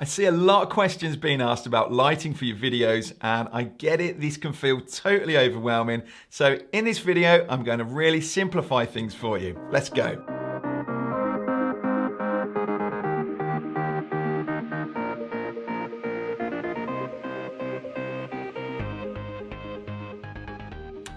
I see a lot of questions being asked about lighting for your videos, and I get it, this can feel totally overwhelming. So in this video, I'm going to really simplify things for you. Let's go.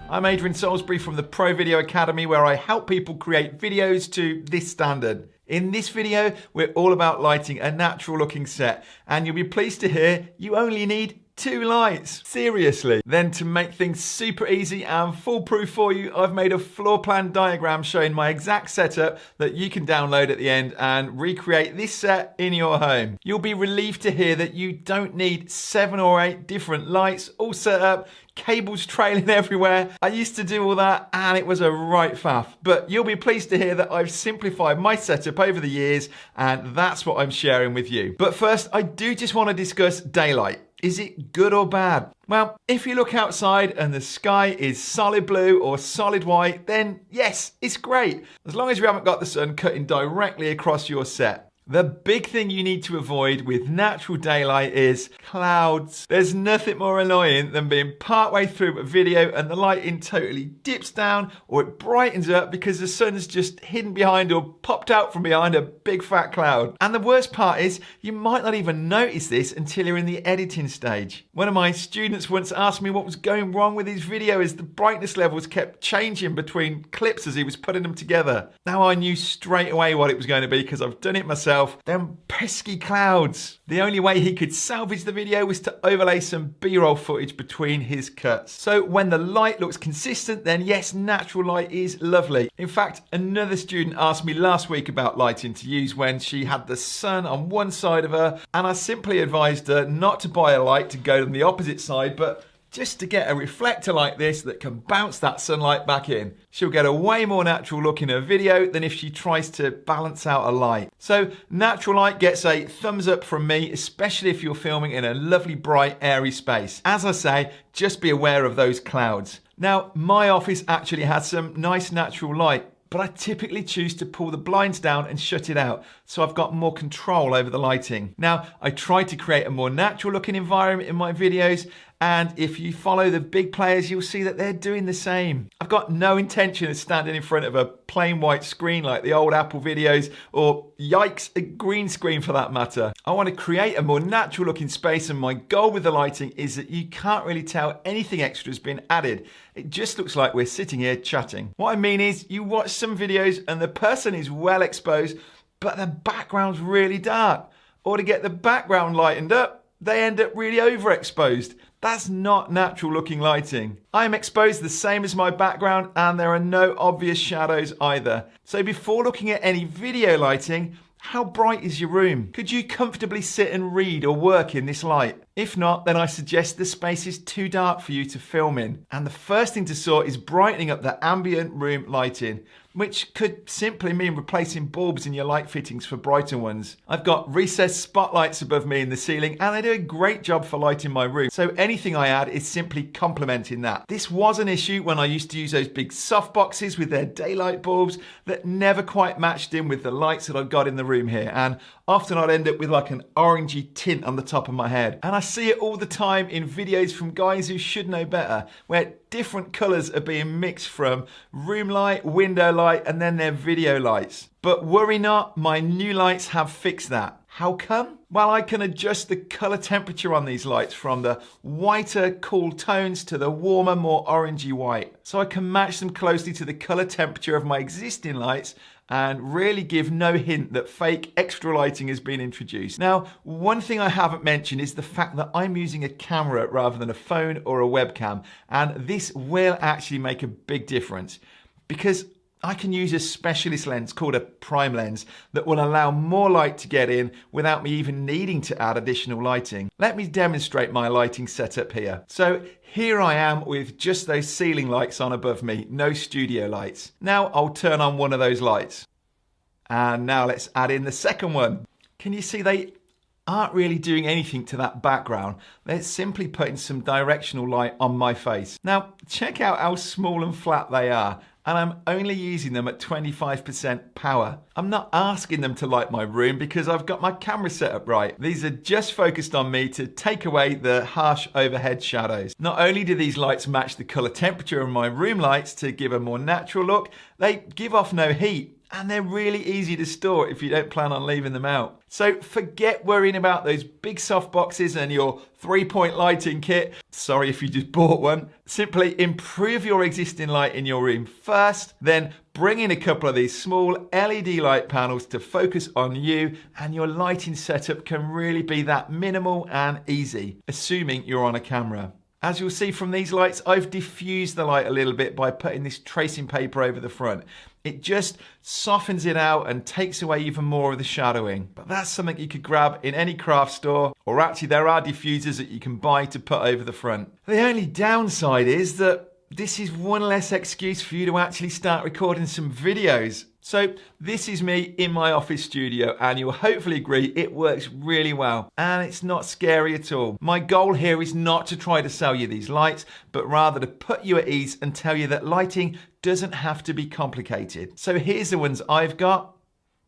I'm Adrian Salisbury from the Pro Video Academy, where I help people create videos to this standard. In this video, we're all about lighting a natural looking set, and you'll be pleased to hear you only need 2 lights. Seriously. Then to make things super easy and foolproof for you, I've made a floor plan diagram showing my exact setup that you can download at the end and recreate this set in your home. You'll be relieved to hear that you don't need 7 or 8 different lights all set up, cables trailing everywhere. I used to do all that and it was a right faff, but you'll be pleased to hear that I've simplified my setup over the years, and that's what I'm sharing with you. But first, I do just want to discuss daylight. Is it good or bad? Well, if you look outside and the sky is solid blue or solid white, then yes, it's great, as long as you haven't got the sun cutting directly across your set. The big thing you need to avoid with natural daylight is clouds. There's nothing more annoying than being partway through a video and the lighting totally dips down or it brightens up because the sun's just hidden behind or popped out from behind a big fat cloud. And the worst part is you might not even notice this until you're in the editing stage. One of my students once asked me what was going wrong with his video as the brightness levels kept changing between clips as he was putting them together. Now I knew straight away what it was going to be because I've done it myself. Them pesky clouds. The only way he could salvage the video was to overlay some B-roll footage between his cuts. So when the light looks consistent, then yes, natural light is lovely. In fact, another student asked me last week about lighting to use when she had the sun on one side of her, and I simply advised her not to buy a light to go on the opposite side, but just to get a reflector like this that can bounce that sunlight back in. She'll get a way more natural look in her video than if she tries to balance out a light. So natural light gets a thumbs up from me, especially if you're filming in a lovely bright airy space. As I say, just be aware of those clouds. Now, my office actually has some nice natural light, but I typically choose to pull the blinds down and shut it out, so I've got more control over the lighting. Now, I try to create a more natural looking environment in my videos, and if you follow the big players, you'll see that they're doing the same. I've got no intention of standing in front of a plain white screen like the old Apple videos, or yikes, a green screen for that matter. I want to create a more natural looking space, and my goal with the lighting is that you can't really tell anything extra has been added. It just looks like we're sitting here chatting. What I mean is, you watch some videos and the person is well exposed, but the background's really dark. Or to get the background lightened up, they end up really overexposed. That's not natural looking lighting. I am exposed the same as my background, and there are no obvious shadows either. So before looking at any video lighting, how bright is your room? Could you comfortably sit and read or work in this light? If not, then I suggest the space is too dark for you to film in. And the first thing to sort is brightening up the ambient room lighting, which could simply mean replacing bulbs in your light fittings for brighter ones. I've got recessed spotlights above me in the ceiling, and they do a great job for lighting my room. So anything I add is simply complementing that. This was an issue when I used to use those big soft boxes with their daylight bulbs that never quite matched in with the lights that I've got in the room here. And often I'd end up with like an orangey tint on the top of my head. And I see it all the time in videos from guys who should know better, where different colours are being mixed from room light, window light, and then their video lights. But worry not, my new lights have fixed that. How come? Well, I can adjust the colour temperature on these lights from the whiter, cool tones to the warmer, more orangey white. So I can match them closely to the colour temperature of my existing lights and really give no hint that fake extra lighting has been introduced. Now, one thing I haven't mentioned is the fact that I'm using a camera rather than a phone or a webcam, and this will actually make a big difference because I can use a specialist lens called a prime lens that will allow more light to get in without me even needing to add additional lighting. Let me demonstrate my lighting setup here. So here I am with just those ceiling lights on above me, no studio lights. Now I'll turn on one of those lights. And now let's add in the second one. Can you see they aren't really doing anything to that background. They're simply putting some directional light on my face. Now, check out how small and flat they are. And I'm only using them at 25% power. I'm not asking them to light my room because I've got my camera set up right. These are just focused on me to take away the harsh overhead shadows. Not only do these lights match the color temperature of my room lights to give a more natural look, they give off no heat. And they're really easy to store if you don't plan on leaving them out. So forget worrying about those big soft boxes and your 3-point lighting kit. Sorry if you just bought one. Simply improve your existing light in your room first, then bring in a couple of these small LED light panels to focus on you, and your lighting setup can really be that minimal and easy, assuming you're on a camera. As you'll see from these lights, I've diffused the light a little bit by putting this tracing paper over the front. It just softens it out and takes away even more of the shadowing. But that's something you could grab in any craft store, or actually there are diffusers that you can buy to put over the front. The only downside is that this is one less excuse for you to actually start recording some videos. So this is me in my office studio, and you'll hopefully agree it works really well and it's not scary at all. My goal here is not to try to sell you these lights, but rather to put you at ease and tell you that lighting doesn't have to be complicated. So here's the ones I've got.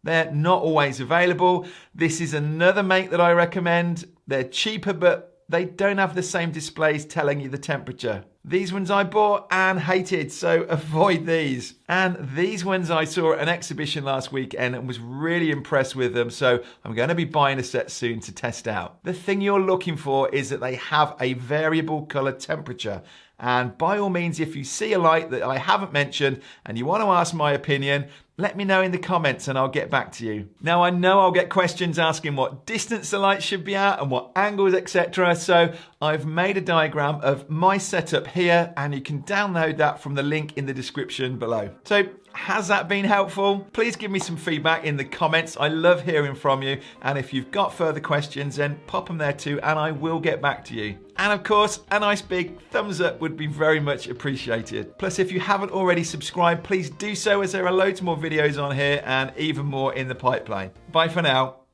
They're not always available. This is another make that I recommend. They're cheaper, but they don't have the same displays telling you the temperature. These ones I bought and hated, so avoid these. And these ones I saw at an exhibition last weekend and was really impressed with them, so I'm going to be buying a set soon to test out. The thing you're looking for is that they have a variable color temperature. And by all means, if you see a light that I haven't mentioned and you want to ask my opinion, let me know in the comments and I'll get back to you. Now, I know I'll get questions asking what distance the light should be at and what angles, etc. So I've made a diagram of my setup here, and you can download that from the link in the description below. So has that been helpful? Please give me some feedback in the comments. I love hearing from you. And if you've got further questions, then pop them there too, and I will get back to you. And of course, a nice big thumbs up would be very much appreciated. Plus, if you haven't already subscribed, please do so, as there are loads more videos on here and even more in the pipeline. Bye for now.